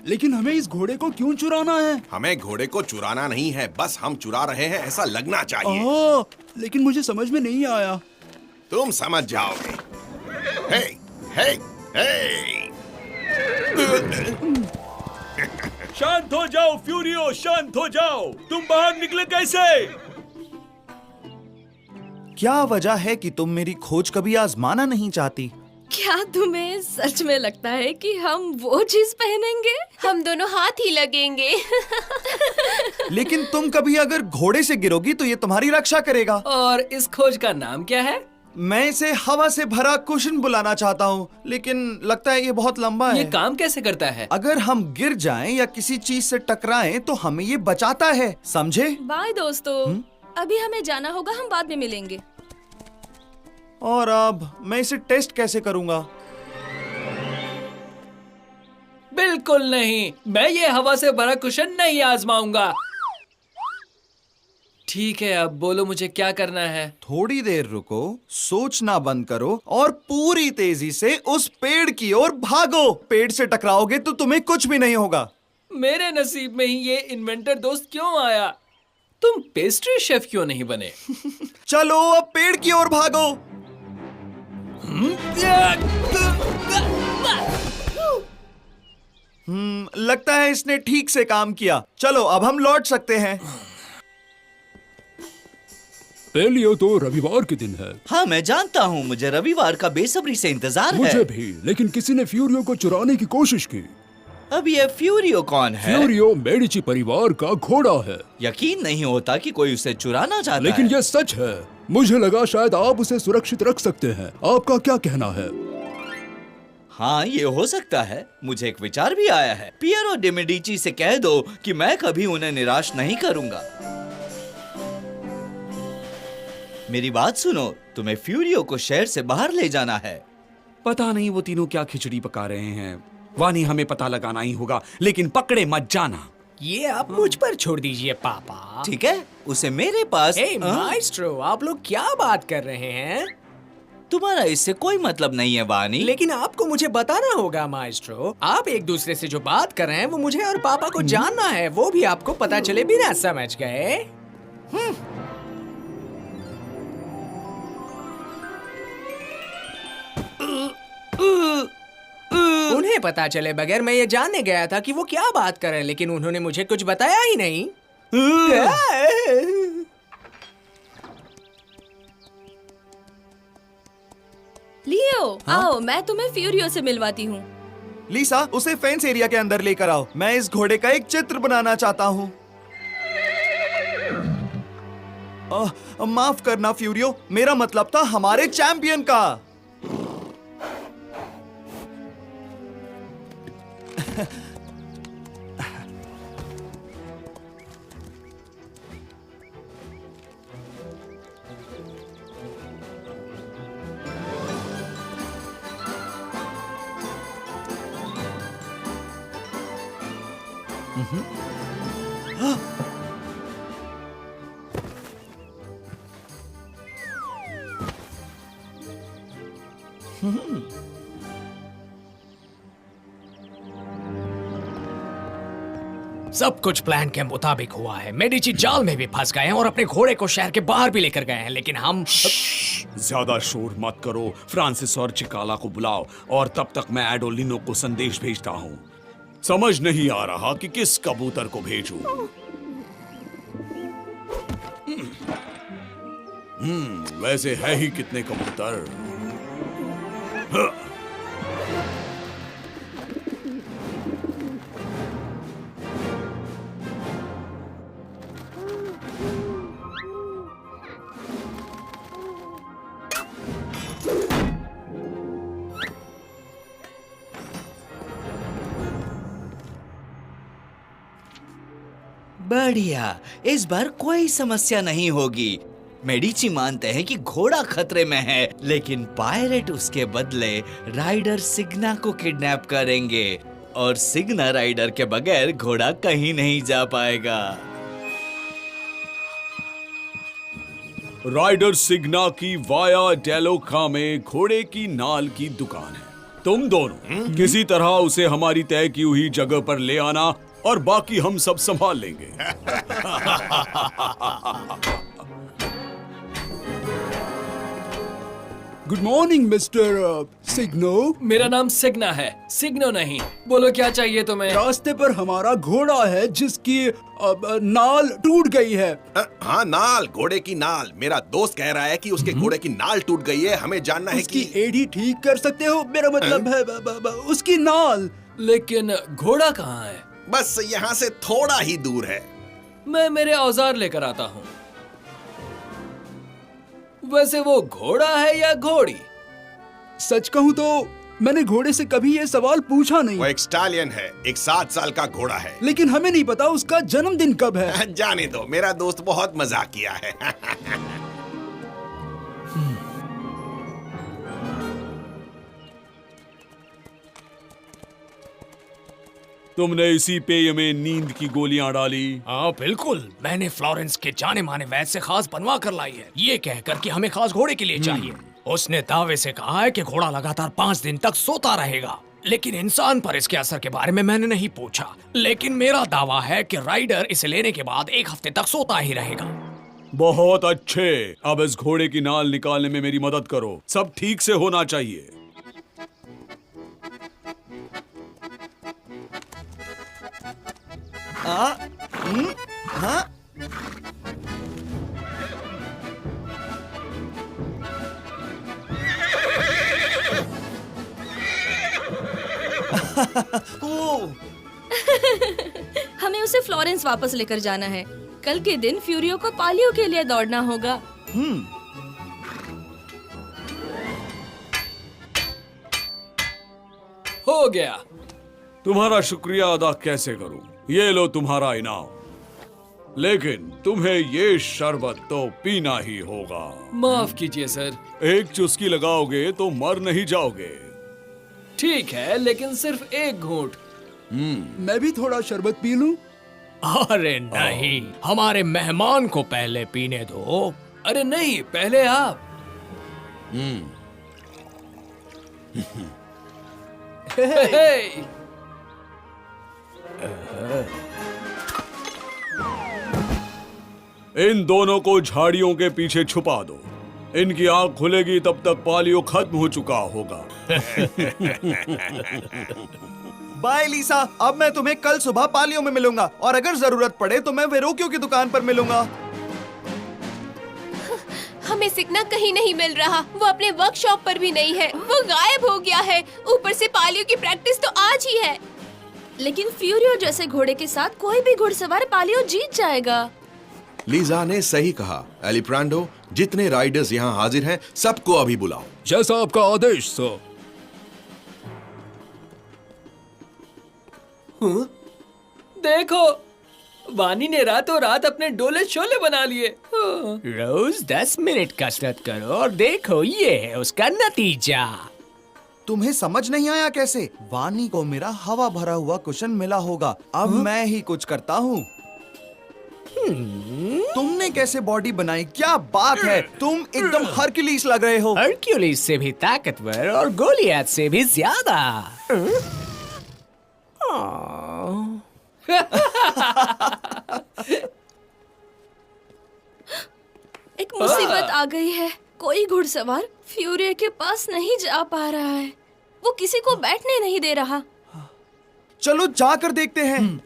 लेकिन हमें इस घोड़े को क्यों चुराना है? हमें घोड़े को चुराना नहीं है, बस हम चुरा रहे हैं ऐसा लगना चाहिए। ओह, लेकिन मुझे समझ में नहीं आया। तुम समझ जाओगे। हे, हे, हे। शांत हो जाओ फ्यूरियो, शांत हो जाओ। तुम बाहर निकले कैसे? क्या वजह है कि तुम मेरी खोज कभी आजमाना नहीं चाहती? क्या तुम्हें सच में लगता है कि हम वो चीज पहनेंगे? हम दोनों हाथ ही लगेंगे। लेकिन तुम कभी अगर घोड़े से गिरोगी तो ये तुम्हारी रक्षा करेगा। और इस खोज का नाम क्या है? मैं इसे हवा से भरा कुशन बुलाना चाहता हूँ, लेकिन लगता है ये बहुत लंबा है। ये काम कैसे करता है? अगर हम गिर जाएं या किसी चीज से टकराएं तो हमें ये बचाता है, समझे? बाय दोस्तों, अभी हमें जाना होगा, हम बाद में मिलेंगे। और अब मैं इसे टेस्ट कैसे करूंगा? बिल्कुल नहीं, मैं ये हवा से भरा कुशन नहीं आजमाऊंगा। ठीक है, अब बोलो मुझे क्या करना है? थोड़ी देर रुको, सोचना बंद करो और पूरी तेजी से उस पेड़ की ओर भागो। पेड़ से टकराओगे तो तुम्हें कुछ भी नहीं होगा। मेरे नसीब में ही ये इन्वेंटर दोस्त क्यों आया? तुम पेस्ट्री शेफ क्यों नहीं बने? चलो अब पेड़ की ओर भागो। लगता है इसने ठीक से काम किया। चलो अब हम लौट सकते हैं। पेलियो तो रविवार के दिन है। हाँ मैं जानता हूँ, मुझे रविवार का बेसब्री से इंतजार है। मुझे भी, लेकिन किसी ने फ्यूरियो को चुराने की कोशिश की। अब ये फ्यूरियो कौन है? फ्यूरियो मेडिची परिवार का घोड़ा है। यकीन नहीं होता कि कोई उसे चुराना चाहता लेकिन है। यह सच है। मुझे लगा शायद आप उसे सुरक्षित रख सकते हैं। आपका क्या कहना है? हाँ ये हो सकता है। मुझे एक विचार भी आया है। पियरो डे मेडिची से कह दो कि मैं कभी उन्हें निराश नहीं करूंगा। मेरी बात सुनो, तुम्हें फ्यूरियो को शहर से बाहर ले जाना है। पता नहीं वो तीनों क्या खिचड़ी पका रहे हैं। वानी, हमें पता लगाना ही होगा, लेकिन पकड़े मत जाना। ये आप मुझ पर छोड़ दीजिए पापा। ठीक है, उसे मेरे पास। माइस्ट्रो, आप लोग क्या बात कर रहे हैं? तुम्हारा इससे कोई मतलब नहीं है वानी। लेकिन आपको मुझे बताना होगा माइस्ट्रो। आप एक दूसरे से जो बात कर रहे हैं वो मुझे और पापा को जानना है, वो भी आपको पता चले बिना। समझ गए? उन्हें पता चले बगैर मैं ये जानने गया था कि वो क्या बात कर रहे हैं, लेकिन उन्होंने मुझे कुछ बताया ही नहीं। लियो, आओ, मैं तुम्हें फ्यूरियो से मिलवाती हूँ। लीसा, उसे फेंस एरिया के अंदर लेकर आओ। मैं इस घोड़े का एक चित्र बनाना चाहता हूँ। माफ करना फ्यूरियो, मेरा मतलब था हमारे चैंपियन का। सब कुछ प्लान के मुताबिक हुआ है। मेडिची जाल में भी फंस गए हैं और अपने घोड़े को शहर के बाहर भी लेकर गए हैं, लेकिन हम। ज्यादा शोर मत करो। फ्रांसिस और चिकाला को बुलाओ और तब तक मैं एडोलिनो को संदेश भेजता हूँ। समझ नहीं आ रहा कि किस कबूतर को भेजूं। वैसे है ही कितने कबूतर। बढ़िया, इस बार कोई समस्या नहीं होगी। मेडिची मानते हैं कि घोड़ा खतरे में है, लेकिन पायरेट उसके बदले राइडर सिग्ना को किडनैप करेंगे और सिग्ना राइडर के बगैर घोड़ा कहीं नहीं जा पाएगा। राइडर सिग्ना की वाया डेलोका में घोड़े की नाल की दुकान है। तुम दोनों किसी तरह उसे हमारी तय की हुई जगह पर ले आना और बाकी हम सब संभाल लेंगे। गुड मॉर्निंग मिस्टर सिग्नो। मेरा नाम सिग्ना है, सिग्नो नहीं। बोलो क्या चाहिए तुम्हें? रास्ते पर हमारा घोड़ा है जिसकी नाल टूट गई है। हाँ, नाल, घोड़े की नाल। मेरा दोस्त कह रहा है कि उसके घोड़े की नाल टूट गई है। हमें जानना है उसकी कि एड़ी ठीक कर सकते हो? मेरा मतलब है उसकी नाल। लेकिन घोड़ा कहाँ है? बस यहाँ से थोड़ा ही दूर है। मैं मेरे औजार लेकर आता हूँ। वैसे वो घोड़ा है या घोड़ी? सच कहूँ तो मैंने घोड़े से कभी ये सवाल पूछा नहीं। वो एक स्टालियन है, एक 7 साल का घोड़ा है। लेकिन हमें नहीं पता उसका जन्मदिन कब है। जाने दो, मेरा दोस्त बहुत मजाक किया है। तुमने इसी पेय में नींद की गोलियां डाली? हाँ बिल्कुल, मैंने फ्लोरेंस के जाने माने वैद्य से खास बनवा कर लाई है, ये कहकर कि हमें खास घोड़े के लिए चाहिए। उसने दावे से कहा है कि घोड़ा लगातार 5 दिन तक सोता रहेगा, लेकिन इंसान पर इसके असर के बारे में मैंने नहीं पूछा। लेकिन मेरा दावा है कि राइडर इसे लेने के बाद 1 हफ्ते तक सोता ही रहेगा। बहुत अच्छे। अब इस घोड़े की नाल निकालने में मेरी मदद करो। सब ठीक से होना चाहिए। हाँ? हमें उसे फ्लोरेंस वापस लेकर जाना है। कल के दिन फ्यूरियो को पालियो के लिए दौड़ना होगा। हो गया। तुम्हारा शुक्रिया अदा कैसे करूं? ये लो तुम्हारा इनाम। लेकिन तुम्हें ये शरबत तो पीना ही होगा। माफ कीजिए सर। एक चुस्की लगाओगे तो मर नहीं जाओगे। ठीक है, लेकिन सिर्फ 1 घूंट। मैं भी थोड़ा शरबत पी लूं? अरे नहीं, हमारे मेहमान को पहले पीने दो। अरे नहीं, पहले आप। हे। इन दोनों को झाड़ियों के पीछे छुपा दो। इनकी आंख खुलेगी तब तक पालियो खत्म हो चुका होगा। बाय लीसा, अब मैं तुम्हें कल सुबह पालियो में मिलूंगा और अगर जरूरत पड़े तो मैं वेरोकियो की दुकान पर मिलूंगा। हमें सिग्ना कहीं नहीं मिल रहा। वो अपने वर्कशॉप पर भी नहीं है। वो गायब हो गया है। ऊपर से पालियो की प्रैक्टिस तो आज ही है। लेकिन फ्यूरियो जैसे घोड़े के साथ कोई भी घुड़सवार पालियो जीत जाएगा। लीजा ने सही कहा। एलिप्रांडो, जितने राइडर्स यहाँ हाजिर हैं, सबको अभी बुलाओ। जैसा आपका आदेश सर। देखो, वानी ने रातों रात अपने डोले शोले बना लिए। रोज 10 मिनट कसरत करो और देखो ये है उसका नतीजा। तुम्हें समझ नहीं आया कैसे? वानी को मेरा हवा भरा हुआ कुशन मिला होगा। अब मैं ही कुछ करता हूँ। तुमने कैसे बॉडी बनाई? क्या बात है, तुम एकदम हरक्यूलिस लग रहे हो। हरक्यूलिस से भी ताकतवर और गोलियत से भी ज्यादा। एक मुसीबत आ गई है। कोई घुड़सवार फ्यूरियो के पास नहीं जा पा रहा है। वो किसी को बैठने नहीं दे रहा। चलो जाकर देखते हैं।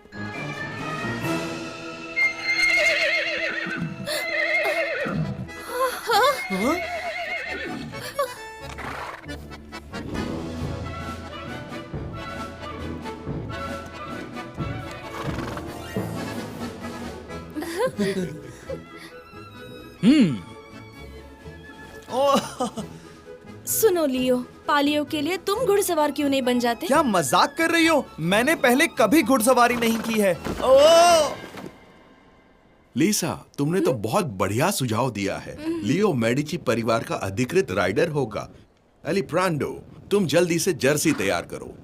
सुनो लियो, पालियो के लिए तुम घुड़सवार क्यों नहीं बन जाते? क्या मजाक कर रही हो? मैंने पहले कभी घुड़सवारी नहीं की है। ओ! लीसा, तुमने तो बहुत बढ़िया सुझाव दिया है। लियो मेडिची परिवार का अधिकृत राइडर होगा। एलिप्रांडो, तुम जल्दी से जर्सी तैयार करो।